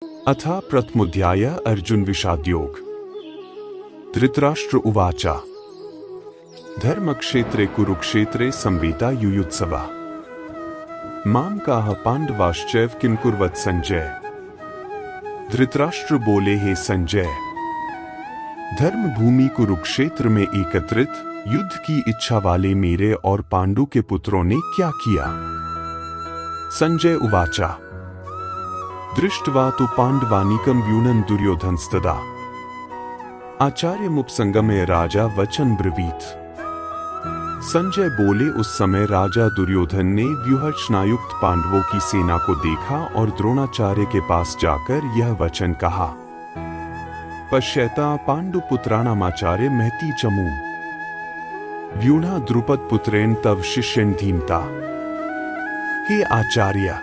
अथ प्रथमोऽध्याय अर्जुन विषादयोग। धृतराष्ट्र उवाच धर्मक्षेत्रे कुरुक्षेत्रे संवेता युयुत्सवा माम काह पांडवाश्चैव किम कुर्वत संजय। धृतराष्ट्र बोले, हे संजय, धर्म भूमि कुरुक्षेत्र में एकत्रित युद्ध की इच्छा वाले मेरे और पांडु के पुत्रों ने क्या किया। संजय उवाचा दृष्ट्वा तु पांडवानीकं व्यूनं दुर्योधनस्तदा आचार्यमुपसंगमे राजा वचन ब्रवीत। संजय बोले, उस समय राजा दुर्योधन ने व्यूहरचनायुक्त पांडवों की सेना को देखा और द्रोणाचार्य के पास जाकर यह वचन कहा। पश्यता पांडुपुत्राणामाचार्य महती चमू व्यूढ़ा द्रुपद पुत्रेण तव शिष्यन धीमता। हे आचार्य,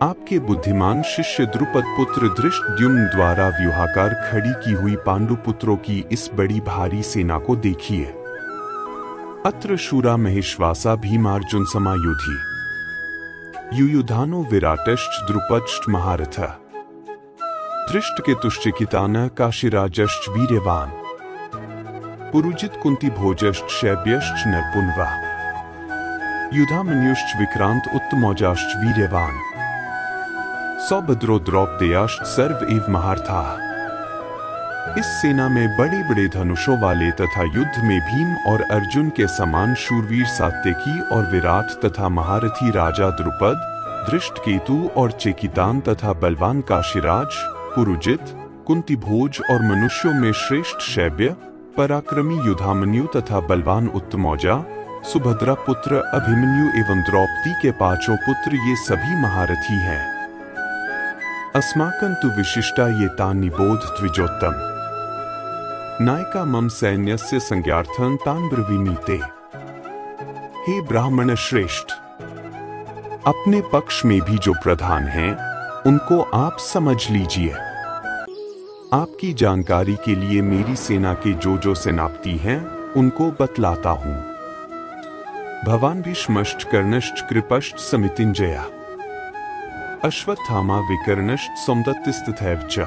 आपके बुद्धिमान शिष्य द्रुपद पुत्र धृष्टद्युम्न द्वारा व्यूहाकार खड़ी की हुई पांडु पुत्रों की इस बड़ी भारी सेना को देखिए। अत्र शूरा महेश्वासा भीमार्जुन समायुधि युयुधानो विराटश्च द्रुपदश्च महारथ धृष्टकेतुश्च काशीराजश्च वीर्यवान पुरुजित कुंती भोजश्च शैब्यश्च नरपुन्वा युधामन्युश्च विक्रांत उत्तमौजाश्च वीर्यवान सौभद्रो द्रौपदेयाश्च सर्व एव महारथा। इस सेना में बड़े बड़े धनुषों वाले तथा युद्ध में भीम और अर्जुन के समान शूरवीर सात्यकी और विराट तथा महारथी राजा द्रुपद, धृष्टकेतु और चेकितान तथा बलवान काशीराज, पुरुजित, कुंती भोज और मनुष्यों में श्रेष्ठ शैब्य, पराक्रमी युधामन्यु तथा बलवान उत्तमौजा, सुभद्रा पुत्र अभिमन्यु एवं द्रौपदी के पांचों पुत्र ये सभी महारथी हैं। अस्माकं तु विशिष्टा ये तान् निबोध द्विजोत्तम नायका मम सैन्यस्य संज्ञार्थं तान् ब्रवीमीते। हे ब्राह्मण श्रेष्ठ, अपने पक्ष में भी जो प्रधान हैं उनको आप समझ लीजिए। आपकी जानकारी के लिए मेरी सेना के जो सेनापति हैं उनको बतलाता हूं। भवान भीष्मश्च कर्णश्च कृपश्च समितिंजया अश्वत्थामा विकर्णश्च सौमदत्तिस्तथैव च।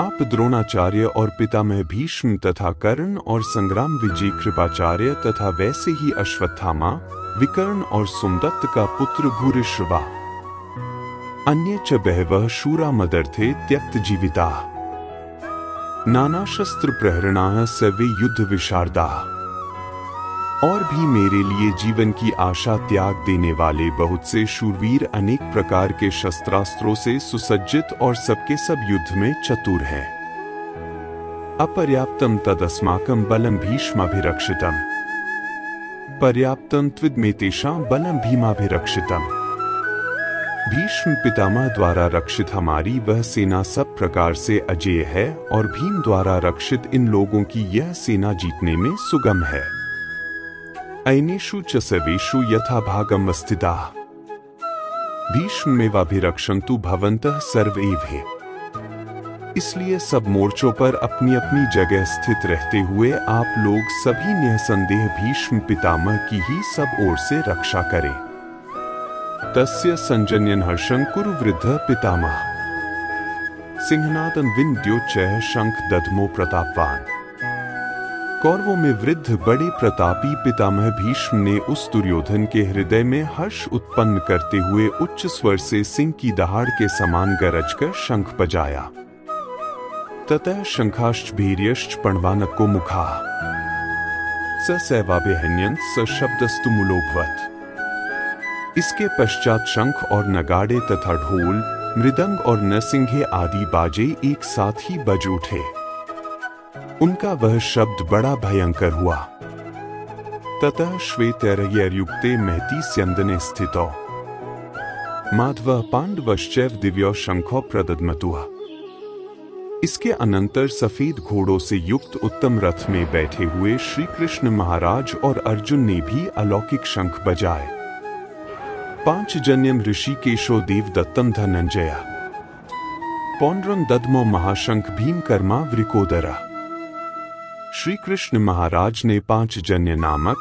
आप द्रोणाचार्य और पितामह भीष्म तथा कर्ण और संग्राम विजय कृपाचार्य तथा वैसे ही अश्वत्थामा, विकर्ण और सोमदत्त का पुत्र भूरिश्रवा अन्य च बहवः शूरा मदर्थे त्यक्त जीविता नाना शस्त्र प्रहरणाः सर्वे युद्ध विशारदा। और भी मेरे लिए जीवन की आशा त्याग देने वाले बहुत से शूरवीर अनेक प्रकार के शस्त्रास्त्रों से सुसज्जित और सबके सब युद्ध में चतुर हैं। अपर्याप्तम तदस्माकं बलम भीष्माभिरक्षितम पर्याप्तम त्विदमेतेषां बलम भीमाभिरक्षितम। भीष्म पितामह द्वारा रक्षित हमारी वह सेना सब प्रकार से अजेय है और भीम द्वारा रक्षित इन लोगों की यह सेना जीतने में सुगम है। अयनेषु च सर्वेषु यथा भागम स्थिताः भीष्मेवाभिरक्षन्तु भवन्तः सर्व एव। इसलिए सब मोर्चों पर अपनी अपनी जगह स्थित रहते हुए आप लोग सभी निसंदेह भीष्म पितामह की ही सब ओर से रक्षा करें। तस्य संजन्यन हर्षं कुरु वृद्ध पितामह सिंहनादं विन्द्योच्चैः शंख दध्मो प्रतापवान। कौरवों में वृद्ध बड़े प्रतापी पितामह भीष्म ने उस दुर्योधन के हृदय में हर्ष उत्पन्न करते हुए उच्च स्वर से सिंह की दहाड़ के समान गरजकर शंख बजाया। ततः शंखाश्च भैर्यश्च पणवानको मुखाः स सैवाभिहन्यन्त स शब्दस्तु मुलोभवत्। इसके पश्चात शंख और नगाड़े तथा ढोल, मृदंग और नरसिंघे आदि बाजे एक साथ ही बज उठे। उनका वह शब्द बड़ा भयंकर हुआ। ततः श्वेतैर्युक्ते महती स्यंदने स्थितो माधवः पांडवश्चैव दिव्यो शंखो प्रदद्मतुः। इसके अनंतर सफेद घोड़ों से युक्त उत्तम रथ में बैठे हुए श्री कृष्ण महाराज और अर्जुन ने भी अलौकिक शंख बजाए। पांचजन्यम ऋषिकेशो देवदत्तम धनंजया पौंड्रम दद्मो महाशंख भीमकर्मा वृकोदरा। श्री कृष्ण महाराज ने पांचजन्य नामक,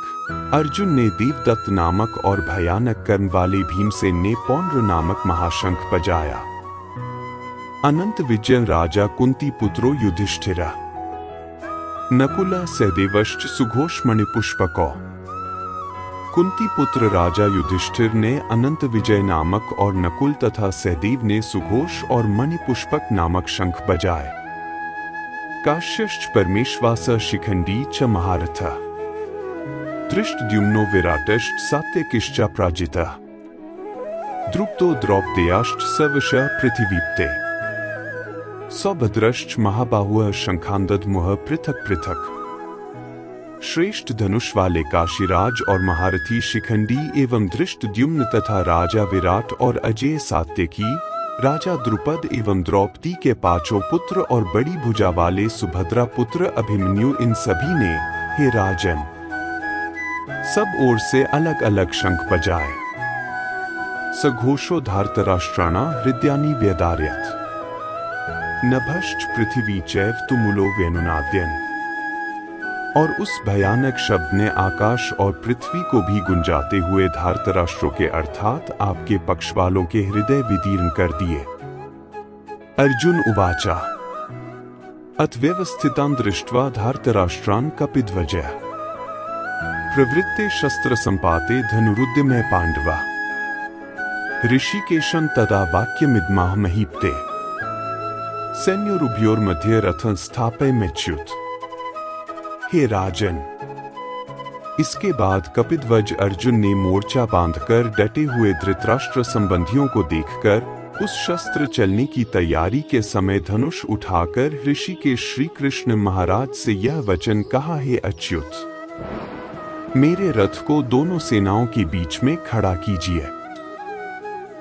अर्जुन ने देवदत्त नामक और भयानक कर्म वाले भीमसेन ने पौंड्र नामक महाशंख बजाया। अनंत विजय राजा कुंती पुत्रो युधिष्ठिर नकुला सहदेवश्च सुघोष मणिपुष्पको। कुंती पुत्र राजा युधिष्ठिर ने अनंत विजय नामक और नकुल तथा सहदेव ने सुघोष और मणिपुष्पक नामक शंख बजाए। काश्यश्च परमेश्वास शिखंडी च महारथ धृष्टद्युम्नो विराटश्च सात्यकिश्च प्राजितः द्रुप्तो द्रौपदेयाश्च सर्वशः पृथिवीप्ते सौभद्रश्च महाबाहुः शंखांदधमुः पृथक पृथक। श्रेष्ठ धनुष वाले काशीराज और महारथी शिखंडी एवं धृष्टद्युम्न तथा राजा विराट और अजय सात्यकी, राजा द्रुपद एवं द्रौपदी के पांचों पुत्र और बड़ी भुजा वाले सुभद्रा पुत्र अभिमन्यु, इन सभी ने, हे राजन, सब ओर से अलग अलग शंख बजाए। सघोषो धार्तराष्ट्राणा हृदयानि व्यदार्यत नभश्च पृथ्वी चैव तुमुलो वेणुनाद्यन। और उस भयानक शब्द ने आकाश और पृथ्वी को भी गुंजाते हुए धार्तराष्ट्रों के अर्थात आपके पक्ष वालों के हृदय विदीर्ण कर दिए। अर्जुन उवाचा अथव्यवस्थितान् दृष्ट्वा धार्तराष्ट्रान् कपिध्वजः प्रवृत्ते शस्त्र संपाते धनुरुद्यमे पांडवा ऋषिकेशं तदा वाक्यमिदमाह महीपते सैन्योरुभयोर्मध्ये रथं स्थापयमेच्युत। हे राजन, इसके बाद कपिध्वज अर्जुन ने मोर्चा बांधकर डटे हुए धृतराष्ट्र संबंधियों को देखकर उस शस्त्र चलने की तैयारी के समय धनुष उठाकर ऋषि के श्री कृष्ण महाराज से यह वचन कहा, हे अच्युत, मेरे रथ को दोनों सेनाओं के बीच में खड़ा कीजिए।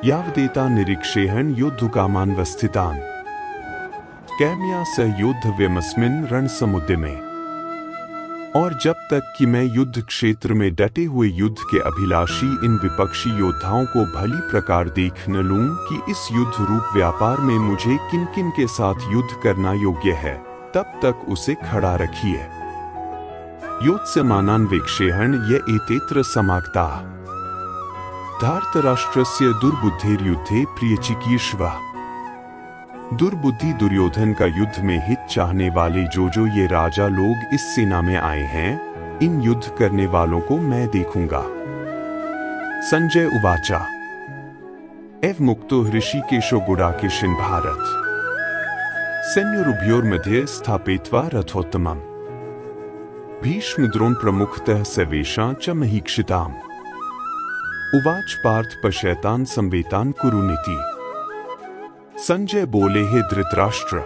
यावदेता निरीक्षेहन युद्धकामान्वस्थितान् कैम्या स योद्धव्यमस्मिन् रणसमुद्र में। और जब तक कि मैं युद्ध क्षेत्र में डटे हुए युद्ध के अभिलाषी इन विपक्षी योद्धाओं को भली प्रकार देख न लूं कि इस युद्ध रूप व्यापार में मुझे किन किन के साथ युद्ध करना योग्य है, तब तक उसे खड़ा रखिए। योत्स्यमानान्वेक्षेहन् य एतेत्र समागताः धार्तराष्ट्रस्य दुर्बुद्धेर्युद्धे प्रियचिकीर्षवः। दुर्बुद्धि दुर्योधन का युद्ध में हित चाहने वाले जो ये राजा लोग इस सेना में आए हैं, इन युद्ध करने वालों को मैं देखूंगा। संजय उवाचा एव मुक्तो ऋषिकेशो गुडाकेशिन् भारत सैन्योरुभयोर्मध्ये स्थापयित्वा रथोत्तमम् भीष्म द्रोण प्रमुखतः सर्वेषां च महीक्षिताम् उवाच पार्थ पश्यतान् संवेतान् कुरुनीति। संजय बोले, हे धृतराष्ट्र,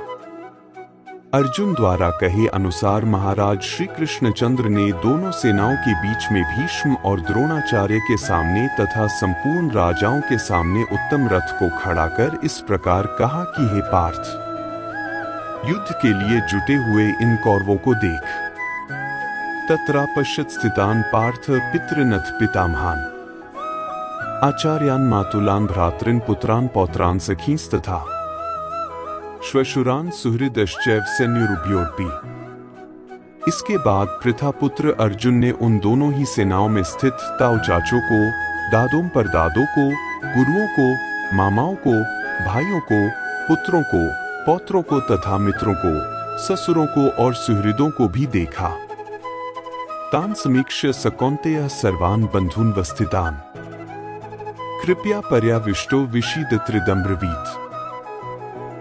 अर्जुन द्वारा कहे अनुसार महाराज श्री कृष्णचंद्र ने दोनों सेनाओं के बीच में भीष्म और द्रोणाचार्य के सामने तथा संपूर्ण राजाओं के सामने उत्तम रथ को खड़ा कर इस प्रकार कहा कि हे पार्थ, युद्ध के लिए जुटे हुए इन कौरवों को देख। तत्रापश्यत् स्थितान् पार्थ पितृनथ पितामहान् आचार्यान् मातुलान् भ्रातॄन् पुत्रान् पौत्रान् सखींस्तथा श्वशुरान् सुहृदश्चैव सैन्योरुभयोरपि। इसके बाद प्रथापुत्र अर्जुन ने उन दोनों ही सेनाओं में स्थित ताऊ चाचों को, दादों परदादों को, गुरुओं को, मामाओं को, भाइयों को, पुत्रों को, पौत्रों को तथा मित्रों को, ससुरों को और सुहृदों को भी देखा। तान् समीक्ष्य सकौन्तेयः सर्वान् बन्धून् वस्थितान् कृपया पर्याविष्टो विषीदत्रिदम्ब्रवीत्।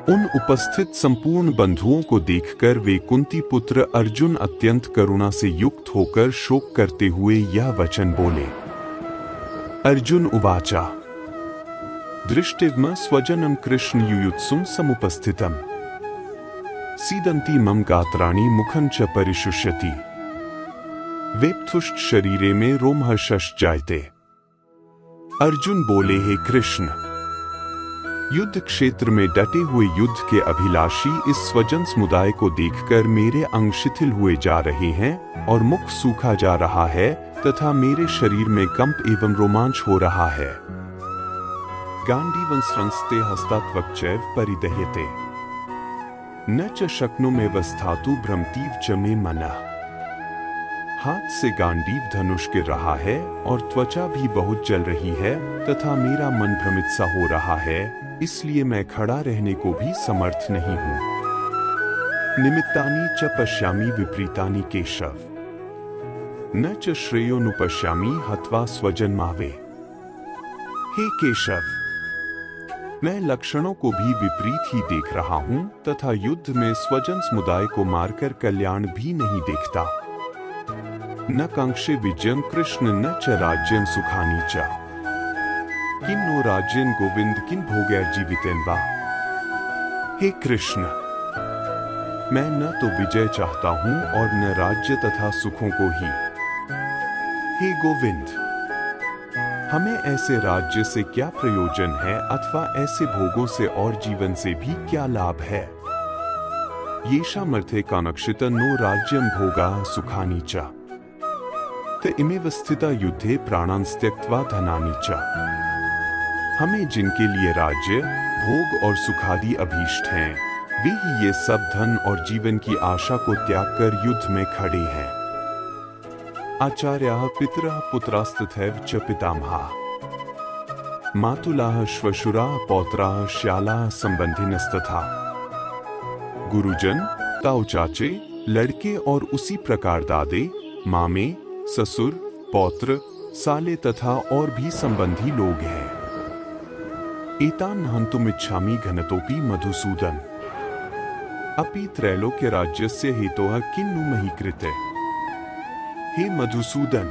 उन उपस्थित संपूर्ण बंधुओं को देखकर वे कुंती पुत्र अर्जुन अत्यंत करुणा से युक्त होकर शोक करते हुए यह वचन बोले। अर्जुन उवाचा दृष्टिव्म स्वजनम कृष्ण युयुत्सुं समुपस्थितम् सीदन्ति मम गात्राणि मुखं च परिशुष्यति वेप्थुष्ट शरीरे में रोमहर्षश् जायते। अर्जुन बोले, हे कृष्ण, युद्ध क्षेत्र में डटे हुए युद्ध के अभिलाषी इस स्वजन समुदाय को देखकर मेरे अंग शिथिल हुए जा रहे हैं और मुख सूखा जा रहा है तथा मेरे शरीर में कंप एवं रोमांच हो रहा है। गांडीवं स्रंस्ते हस्तात्वक्चैव परिदह्यते न च शक्नुमेव स्थातु भ्रमतीव च मे मनः। हाथ से गांडीव धनुष गिर रहा है और त्वचा भी बहुत जल रही है तथा मेरा मन भ्रमित सा हो रहा है, इसलिए मैं खड़ा रहने को भी समर्थ नहीं हूँ। निमित्तानि च पश्यामि विपरीतानि केशव, न च श्रेयोनुपश्यामि हत्वा स्वजन्मावे। हे केशव, मैं लक्षणों को भी विपरीत ही देख रहा हूं तथा युद्ध में स्वजन समुदाय को मारकर कल्याण भी नहीं देखता। न कांक्षे विजयं कृष्ण न च राज्यं सुखानि च, किं नो राज्यं गोविंद किं भोगैर्जीवितेन वा। हे कृष्ण, मैं न तो विजय चाहता हूं और न राज्य तथा सुखों को ही। हे गोविंद, हमें ऐसे राज्य से क्या प्रयोजन है अथवा ऐसे भोगों से और जीवन से भी क्या लाभ है। येषामर्थे कांक्षिता नो राज्यं भोगाः सुखानि च, त इमेव स्थिता युद्धे प्राणान् त्यक्त्वा धनानि च। हमें जिनके लिए राज्य, भोग और सुखादि अभीष्ट हैं, वे ही ये सब धन और जीवन की आशा को त्याग कर युद्ध में खड़े हैं। आचार्याः पितरः पुत्रास्तथैव च पितामहाः, मातुलाः श्वशुराः पौत्राः श्यालाः संबंधिनस्तथा। गुरुजन, ताऊ चाचे, लड़के और उसी प्रकार दादे, मामे, ससुर, पौत्र, साले तथा और भी संबंधी लोग हैं। एतान् हन्तुमिच्छामि घनतोपि मधुसूदन, अपि त्रैलोक्य राज्यस्य हेतोः किन्नु मही कृते। हे मधुसूदन,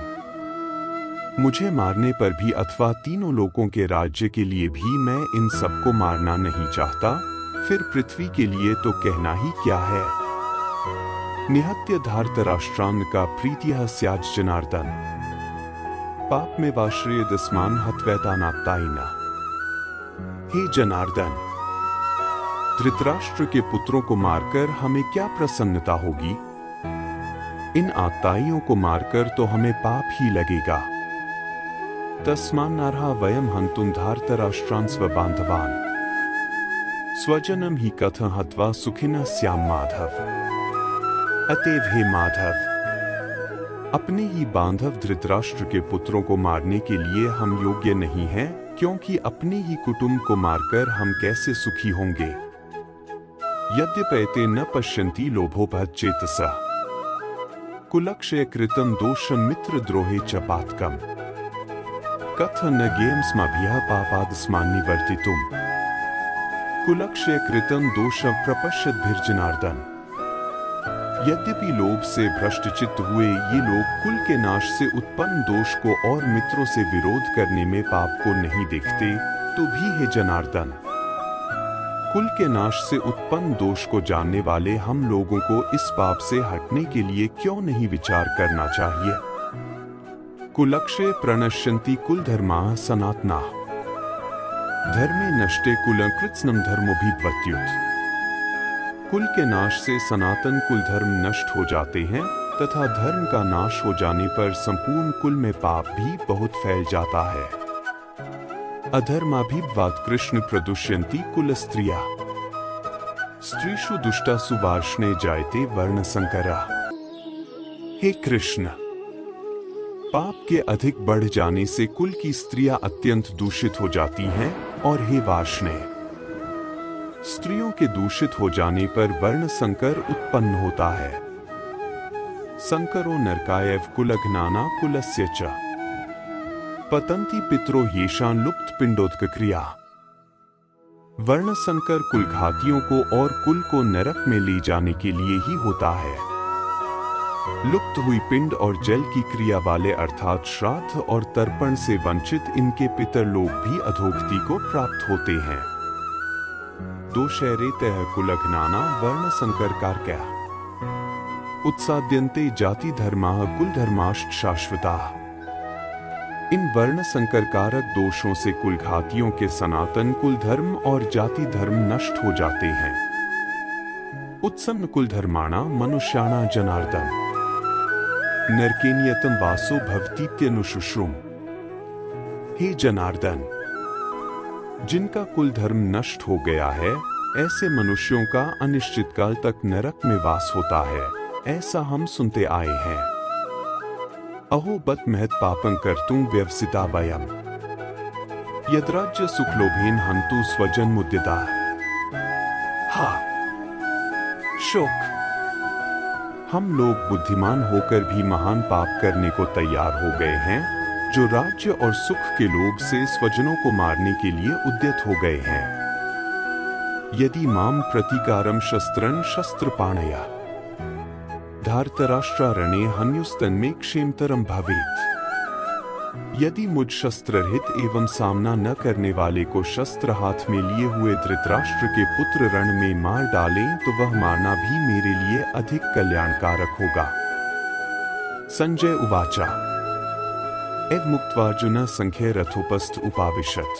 मुझे मारने पर भी अथवा तीनों लोकों के राज्य के लिए भी मैं इन सबको मारना नहीं चाहता, फिर पृथ्वी के लिए तो कहना ही क्या है। निहत्य धार्तराष्ट्रान् का प्रीतिः स्यात् जनार्दन, पाप में वाश्रय दस्मान हत्वैतानात्तायिना। हे जनार्दन, धृतराष्ट्र के पुत्रों को मारकर हमें क्या प्रसन्नता होगी। इन आत्ताइयों को मारकर तो हमें पाप ही लगेगा। तस्मान्नार्हा वयं हन्तुं धार्तराष्ट्रान् स्वबान्धवान्, स्वजनम ही कथं हत्वा सुखिनः स्याम माधव। अतएव हे माधव, अपने ही बांधव धृतराष्ट्र के पुत्रों को मारने के लिए हम योग्य नहीं हैं, क्योंकि अपने ही कुटुंब को मारकर हम कैसे सुखी होंगे। यद्यपैते न पश्यन्ति लोभोपहतचेतसः, कुलक्षय कृतं दोषं मित्रद्रोहे च पातकम्, कथं न ज्ञेयं स्माभिः पापादस्मान्निवर्तितुम्। कुलक्षय कृतं दोषं प्रपश्यद्भिर्जनार्दन। यद्यपि लोभ से भ्रष्टचित्त हुए ये लोग कुल के नाश से उत्पन्न दोष को और मित्रों से विरोध करने में पाप को नहीं देखते, तो भी हे जनार्दन, कुल के नाश से उत्पन्न दोष को जानने वाले हम लोगों को इस पाप से हटने के लिए क्यों नहीं विचार करना चाहिए। कुलक्षये प्रणश्यन्ति कुलधर्माः सनातनाः, धर्मे नष्टे कुलं कृत्स्नं धर्मोऽभिभवत्युत। कुल के नाश से सनातन कुल धर्म नष्ट हो जाते हैं तथा धर्म का नाश हो जाने पर संपूर्ण कुल में पाप भी बहुत फैल जाता है। अधर्माभिभवात् कृष्ण प्रदुष्यन्ति कुलस्त्रियः, स्त्रीषु दुष्टासु वार्ष्णे जायते वर्णसंकरः। हे कृष्ण, पाप के अधिक बढ़ जाने से कुल की स्त्रियां अत्यंत दूषित हो जाती हैं, और हे वार्ष्णे, स्त्रियों के दूषित हो जाने पर वर्ण संकर उत्पन्न होता है। संकरो नरकायैव कुलघ्नाना कुलस्य च, पतंती पितरो येषां लुप्त पिंडोदक क्रिया। वर्ण संकर कुलघातियों को और कुल को नरक में ले जाने के लिए ही होता है। लुप्त हुई पिंड और जल की क्रिया वाले अर्थात श्राद्ध और तर्पण से वंचित इनके पितर लोग भी अधोगति को प्राप्त होते हैं। दोषैरेतः कुलघ्नाना वर्ण संकर कारकः, उत्साद्यन्ते जाति धर्माः कुल धर्माश्च शाश्वताः। इन वर्ण संकर कारक दोषों से कुलघातियों के सनातन कुल धर्म और जाति धर्म नष्ट हो जाते हैं। उत्सन्न कुल धर्माणा मनुष्याणा जनार्दन, नरकेनियतम वासो भवतीत्यनुशुश्रुम। हे जनार्दन, जिनका कुल धर्म नष्ट हो गया है, ऐसे मनुष्यों का अनिश्चित काल तक नरक में वास होता है, ऐसा हम सुनते आए हैं। अहो बत महत् पापं कर्तुं व्यवसिता वयम् यद्राज्य सुखलोभेन हन्तु स्वजनमुद्यताः। हा शोक, हम लोग बुद्धिमान होकर भी महान पाप करने को तैयार हो गए हैं, जो राज्य और सुख के लोभ से स्वजनों को मारने के लिए उद्यत हो गए हैं। यदि माम प्रतिकारम शस्त्रं शस्त्रपाणया धार्तराष्ट्रारणे हन्युस्तन्मे क्षेमतरम भवेत्। यदि मुझ शस्त्ररहित एवं सामना न करने वाले को शस्त्र हाथ में लिए हुए धृतराष्ट्र के पुत्र रण में मार डालें तो वह मारना भी मेरे लिए अधिक कल्याणकारक होगा। संजय उवाचा यद्मुक्त्वार्जुनः संख्ये रथोपस्थ उपाविशत्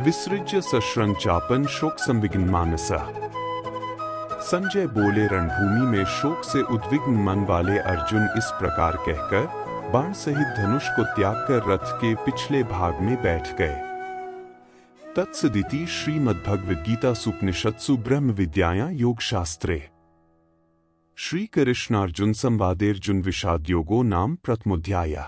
विसृज्य सश्रं चापन शोक संविघ्न मानसः। संजय बोले, रणभूमि में शोक से उद्विग्न मन वाले अर्जुन इस प्रकार कहकर बाण सहित धनुष को त्याग कर रथ के पिछले भाग में बैठ गए। तत्सदिति श्रीमद्भगवद्गीता उपनिषत्सु ब्रह्म विद्यायां योग शास्त्रे श्री कृष्णार्जुन संवादेर्जुन विषाद योगो नाम प्रथमोऽध्यायः।